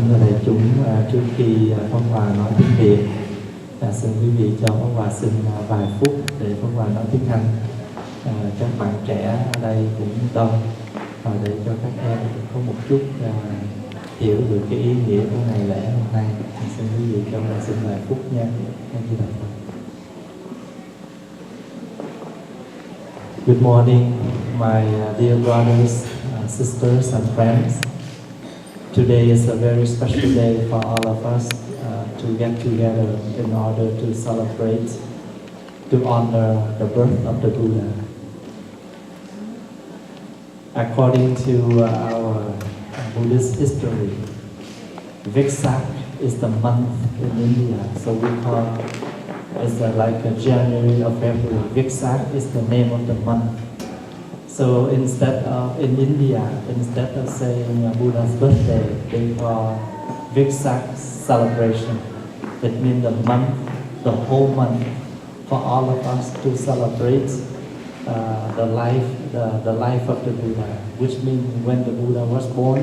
Kính thưa thầy chúng, trước khi Pháp Hoa nói tiếng Việt, xin quý vị cho Pháp Hoa xin vài phút để Pháp Hoa nói tiếng Anh. Các bạn trẻ ở đây cũng đông, để cho các em có một chút hiểu được cái ý nghĩa của ngày lễ hôm nay. Xin quý vị cho Pháp Hoa xin vài phút nha. Thank you. Good morning, my dear brothers, sisters and friends. Today is a very special day for all of us to get together in order to celebrate, to honor the birth of the Buddha. According to our Buddhist history, Vesak is the month in India, so we call it's like a January or February. Vesak is the name of the month. So instead of, in India, instead of saying Buddha's birthday, they call Vesak celebration. It means the month, the whole month, for all of us to celebrate the life of the Buddha, which means when the Buddha was born,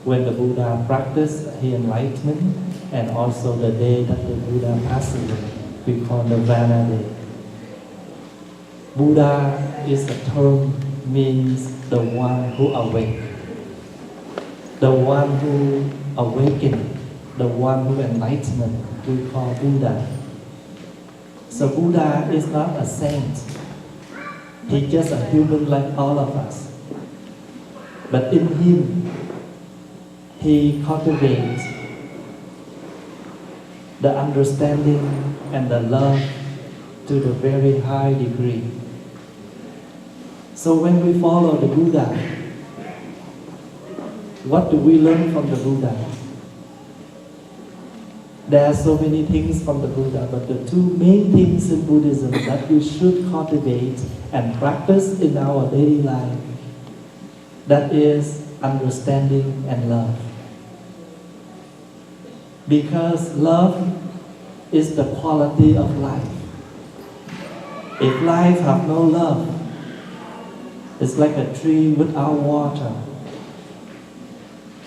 when the Buddha practiced his enlightenment, and also the day that the Buddha passed away. We call Nirvana Day. Buddha is a term, means the one who awake, the one who awakened, the one who enlightened, we call Buddha. So Buddha is not a saint. He's just a human like all of us. But in him, he cultivates the understanding and the love to the very high degree. So when we follow the Buddha, what do we learn from the Buddha? There are so many things from the Buddha, but the two main things in Buddhism that we should cultivate and practice in our daily life, that is understanding and love. Because love is the quality of life. If life have no love, it's like a tree without water,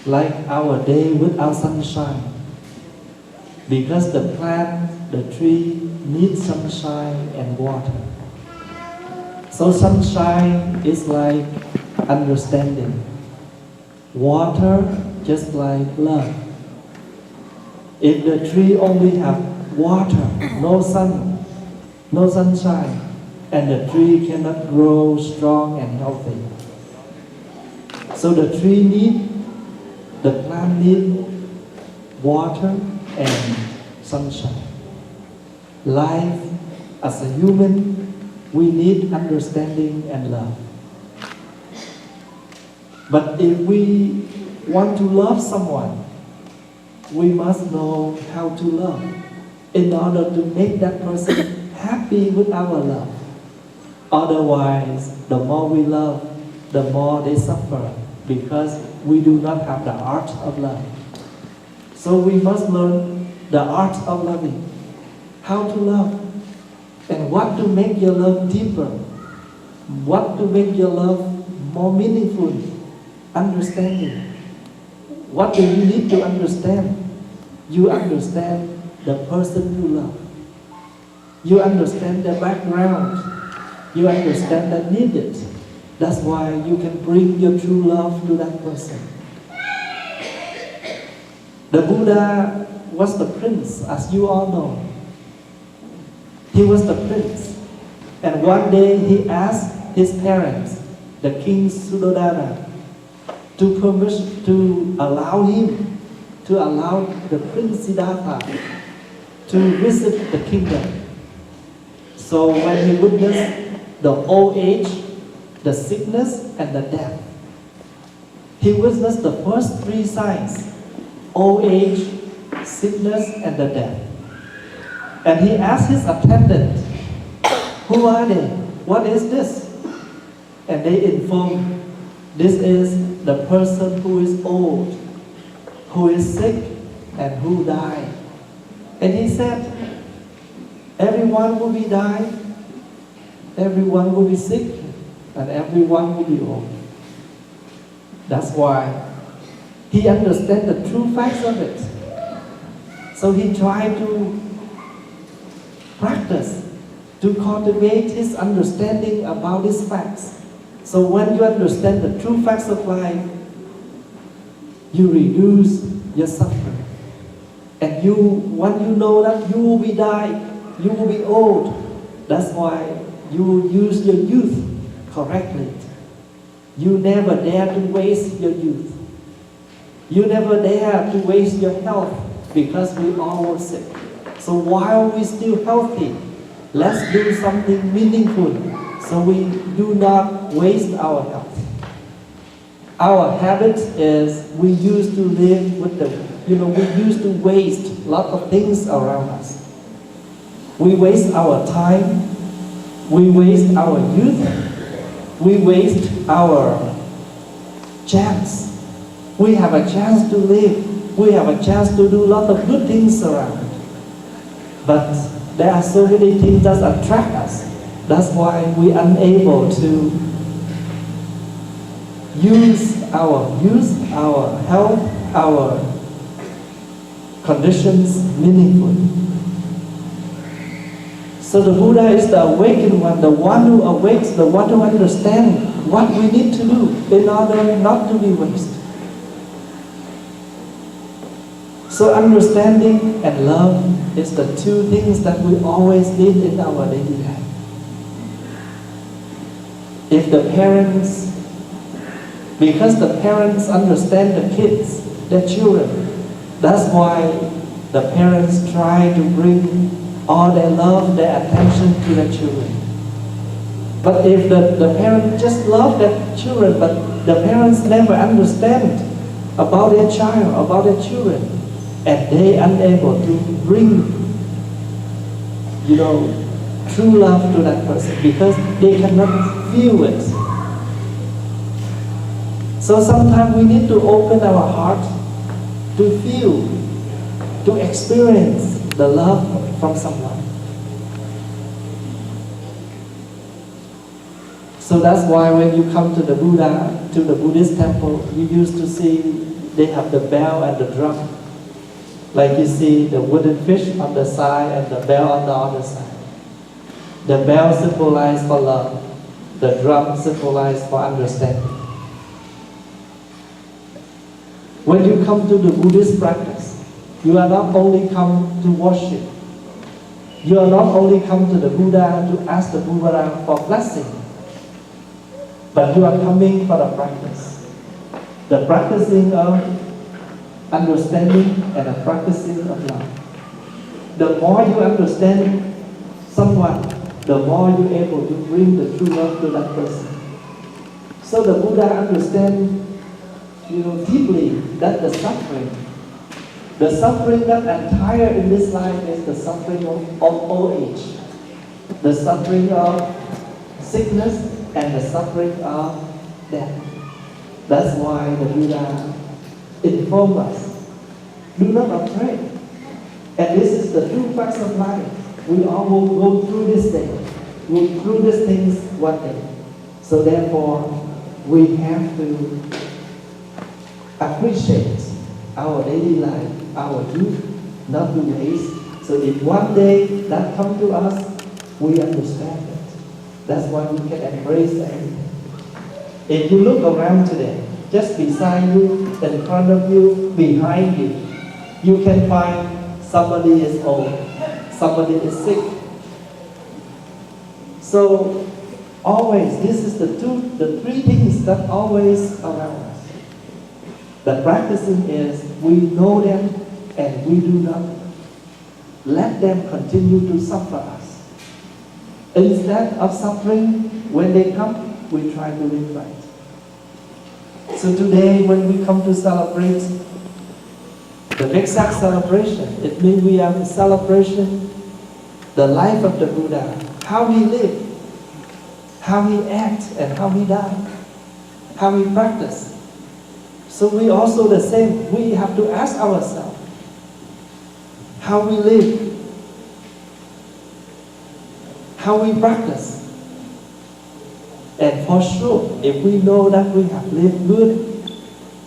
like our day without sunshine. Because the plant, the tree needs sunshine and water. So sunshine is like understanding. Water just like love. If the tree only have water, no sun, no sunshine, and the tree cannot grow strong and healthy. So the tree need, the plant need water and sunshine. Life, as a human, we need understanding and love. But if we want to love someone, we must know how to love in order to make that person happy with our love. Otherwise, the more we love, the more they suffer because we do not have the art of love. So we must learn the art of loving, how to love, and what to make your love deeper, what to make your love more meaningful, understanding. What do you need to understand? You understand the person you love. You understand their background. You understand their needs. That's why you can bring your true love to that person. The Buddha was the prince, as you all know. He was the prince. And one day he asked his parents, the king Suddhodana, to allow him, to allow the prince Siddhartha to visit the kingdom. So when he witnessed the old age, the sickness, and the death, he witnessed the first three signs: old age, sickness, and the death. And he asked his attendant, who are they? What is this? And they informed, this is the person who is old, who is sick, and who died. And he said, everyone will be dying, everyone will be sick, and everyone will be old. That's why He understands the true facts of it. So he tried to practice, to cultivate his understanding about these facts. So when you understand the true facts of life, you reduce your suffering. And when you know that you will be dying, you will be old, that's why you will use your youth correctly. You never dare to waste your youth. You never dare to waste your health because we all sick. So while we're still healthy, let's do something meaningful so we do not waste our health. Our habit is we used to live with we used to waste a lot of things around us. We waste our time, we waste our youth, we waste our chance. We have a chance to live, we have a chance to do a lot of good things around. But there are so many things that attract us. That's why we're unable to use our youth, our health, our conditions meaningfully. So the Buddha is the awakened one, the one who awakes, the one who understands what we need to do in order not to be wasted. So understanding and love is the two things that we always need in our daily life. If the parents, because the parents understand the kids, their children, that's why the parents try to bring all their love, their attention to their children. But if the parents just love their children, but the parents never understand about their child, about their children, and they unable to bring, true love to that person because they cannot feel it. So sometimes we need to open our heart to feel, to experience the love from someone. So that's why when you come to the Buddha, to the Buddhist temple, you used to see they have the bell and the drum. Like you see the wooden fish on the side and the bell on the other side. The bell symbolizes for love. The drum symbolizes for understanding. When you come to the Buddhist practice, you are not only come to worship. You are not only come to the Buddha to ask the Buddha for blessing, but you are coming for the practice. The practicing of understanding and the practicing of love. The more you understand someone, the more you're able to bring the true love to that person. So the Buddha understands, deeply that the suffering that entire in this life is the suffering of old age, the suffering of sickness, and the suffering of death. That's why the Buddha informed us, do not afraid. And this is the true facts of life. We all will go through this day, go through these things one day. So therefore, we have to appreciate our daily life, our youth, not to waste. So if one day that comes to us, we understand it. That's why we can embrace everything. If you look around today, just beside you, in front of you, behind you, you can find somebody is old, somebody is sick. So always, this is the three things that always around us. The practicing is we know them and we do not let them continue to suffer us. Instead of suffering, when they come, we try to live right. So today, when we come to celebrate the Vesak celebration, it means we are in celebration the life of the Buddha, how he lived, how he acted, and how he died, how he practiced. So we also the same. We have to ask ourselves how we live, how we practice. And for sure, if we know that we have lived good,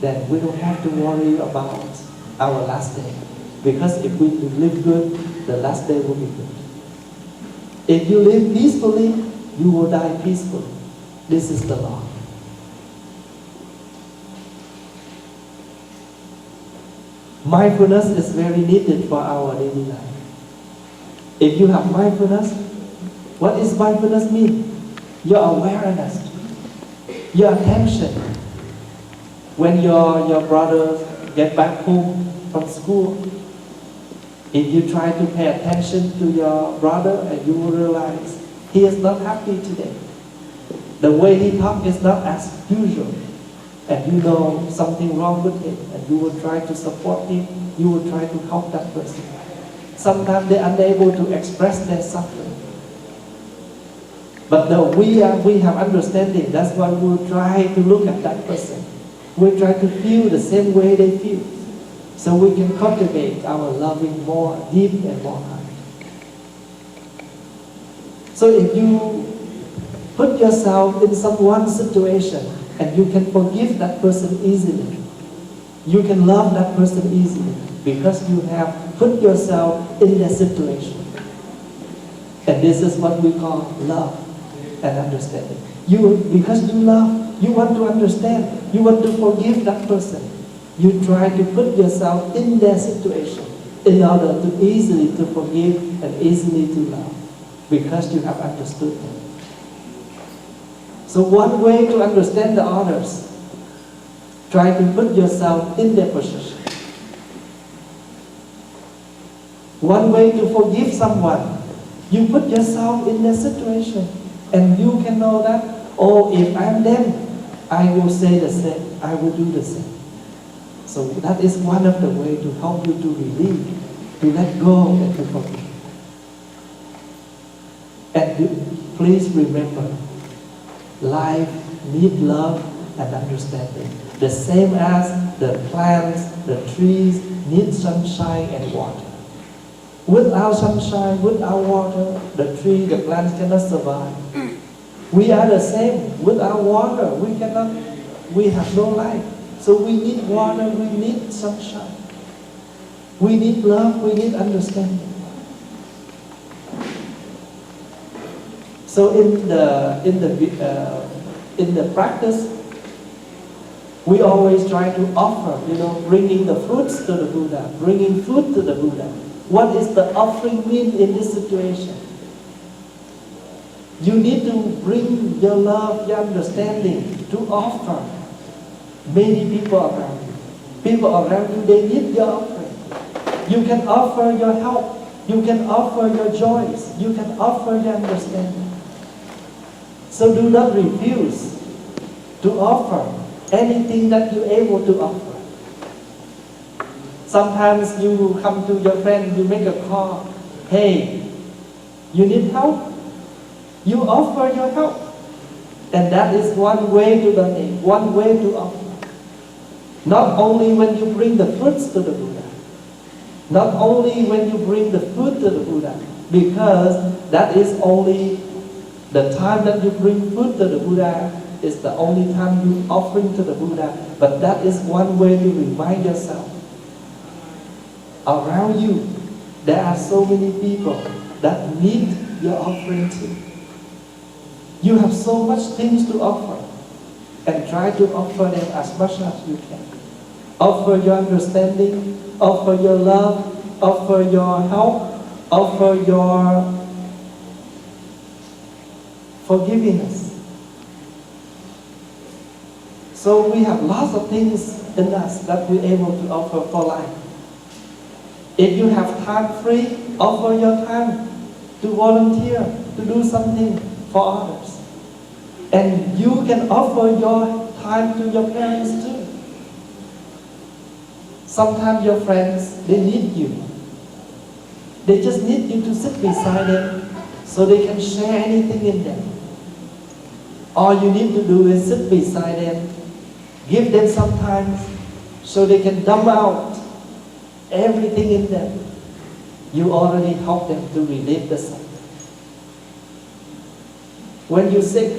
then we don't have to worry about our last day. Because if we live good, the last day will be good. If you live peacefully, you will die peacefully. This is the law. Mindfulness is very needed for our daily life. If you have mindfulness, what does mindfulness mean? Your awareness, your attention. When your brothers get back home from school, if you try to pay attention to your brother, and you will realize he is not happy today. The way he talks is not as usual. And you know something wrong with him, and you will try to support him, you will try to help that person. Sometimes they are unable to express their suffering. But though we have understanding, that's why we will try to look at that person. We try to feel the same way they feel, so we can cultivate our loving more deep and more high. So if you put yourself in someone's situation, and you can forgive that person easily, you can love that person easily, because you have put yourself in their situation. And this is what we call love and understanding. Because you love, you want to understand, you want to forgive that person, you try to put yourself in their situation in order to easily to forgive and easily to love, because you have understood them. So one way to understand the others, try to put yourself in their position. One way to forgive someone, you put yourself in their situation, and you can know that, oh, if I'm them, I will say the same, I will do the same. So that is one of the ways to help you to release, to let go and to forgive. And please remember, life needs love and understanding. The same as the plants, the trees need sunshine and water. Without sunshine, without water, the tree, the plants cannot survive. We are the same. Without water, we have no life. So we need water, we need sunshine. We need love, we need understanding. So in the practice, we always try to offer, bringing the fruits to the Buddha, bringing food to the Buddha. What is the offering mean in this situation? You need to bring your love, your understanding to offer many people around you. People around you, they need your offering. You can offer your help. You can offer your joys. You can offer your understanding. So do not refuse to offer anything that you're able to offer. Sometimes you come to your friend, you make a call. Hey, you need help? You offer your help. And that is one way to donate, one way to offer. Not only when you bring the fruits to the Buddha. Not only when you bring the food to the Buddha. Because that is only the time that you bring food to the Buddha is the only time you offering to the Buddha. But that is one way to remind yourself. Around you, there are so many people that need your offering too. You have so much things to offer, and try to offer them as much as you can. Offer your understanding, offer your love, offer your help, offer your forgiveness. So we have lots of things in us that we're able to offer for life. If you have time free, offer your time to volunteer, to do something for others. And you can offer your time to your parents too. Sometimes your friends, they need you. They just need you to sit beside them so they can share anything in them. All you need to do is sit beside them, give them some time so they can dump out everything in them. You already help them to relieve the suffering. When you're sick,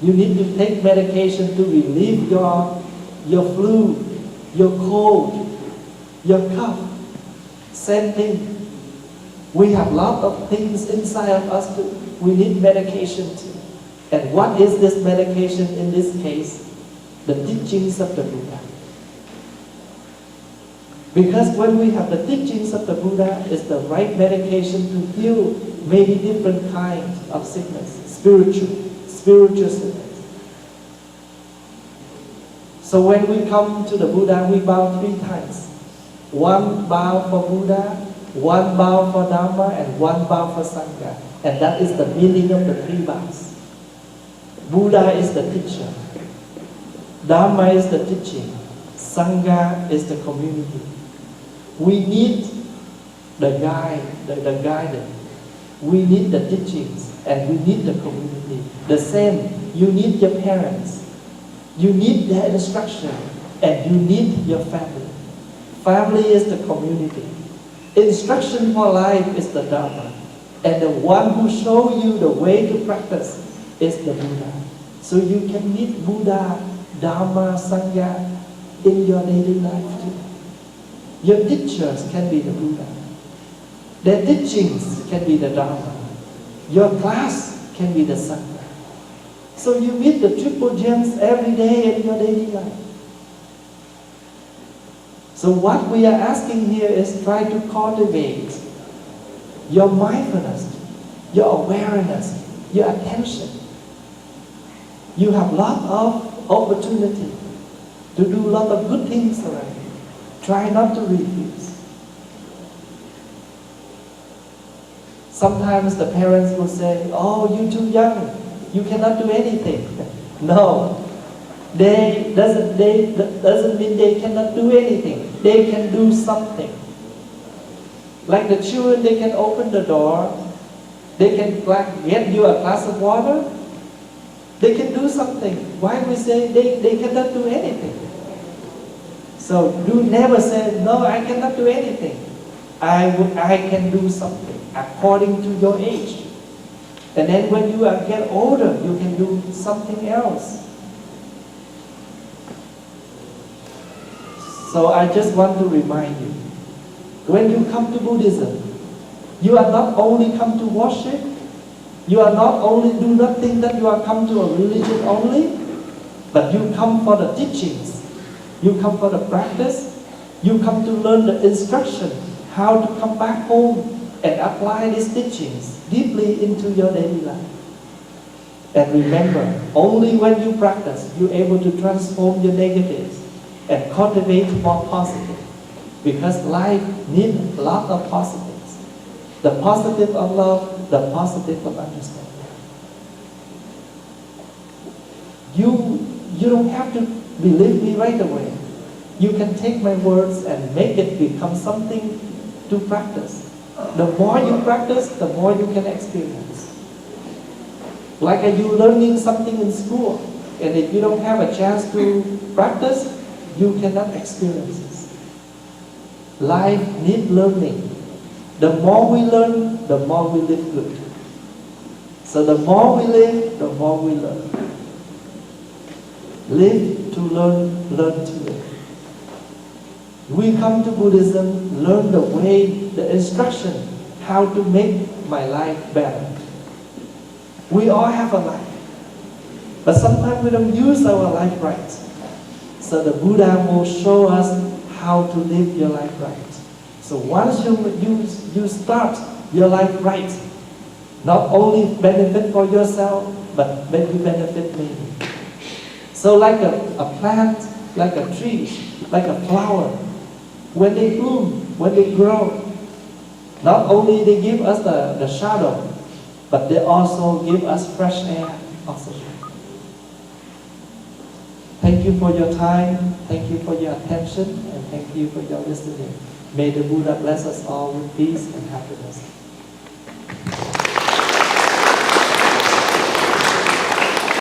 you need to take medication to relieve your your flu, your cold, your cough. Same thing. We have lot of things inside of us too. We need medication too. And what is this medication in this case? The teachings of the Buddha. Because when we have the teachings of the Buddha, it's the right medication to heal many different kinds of sickness, spiritual sickness. So when we come to the Buddha, we bow 3 times. 1 bow for Buddha, 1 bow for Dharma, and 1 bow for Sangha. And that is the meaning of the 3 bows. Buddha is the teacher. Dharma is the teaching. Sangha is the community. We need the guide, the guidance. We need the teachings, and we need the community. The same, you need your parents. You need their instruction, and you need your family. Family is the community. Instruction for life is the Dharma. And the one who shows you the way to practice is the Buddha. So you can meet Buddha, Dharma, Sangha in your daily life too. Your teachers can be the Buddha. Their teachings can be the Dharma. Your class can be the Sangha. So you meet the triple gems every day in your daily life. So what we are asking here is try to cultivate your mindfulness, your awareness, your attention. You have a lot of opportunity to do a lot of good things around you. Try not to refuse. Sometimes the parents will say, "Oh, you're too young. You cannot do anything." No. Doesn't mean they cannot do anything. They can do something. Like the children, they can open the door. They can get you a glass of water. They can do something. Why we say they cannot do anything? So do never say, "No, I cannot do anything." I can do something according to your age. And then when you get older, you can do something else. So I just want to remind you, when you come to Buddhism, you are not only come to worship, you are not only do nothing that you are come to a religion only, but you come for the teachings, you come for the practice, you come to learn the instruction, how to come back home and apply these teachings deeply into your daily life. And remember, only when you practice, you're able to transform your negatives and cultivate more positive. Because life needs a lot of positives. The positive of love, the positive of understanding. You don't have to believe me right away. You can take my words and make it become something to practice. The more you practice, the more you can experience. Like you learning something in school, and if you don't have a chance to practice, you cannot experience it. Life needs learning. The more we learn, the more we live good. So the more we live, the more we learn. Live to learn, learn to live. We come to Buddhism, learn the way, the instruction, how to make my life better. We all have a life, but sometimes we don't use our life right. So the Buddha will show us how to live your life right. So once you start your life right, not only benefit for yourself, but maybe benefit many. So like a plant, like a tree, like a flower, when they bloom, when they grow, not only they give us the shadow, but they also give us fresh air, oxygen. Thank you for your time, thank you for your attention, and thank you for your listening. May the Buddha bless us all with peace and happiness.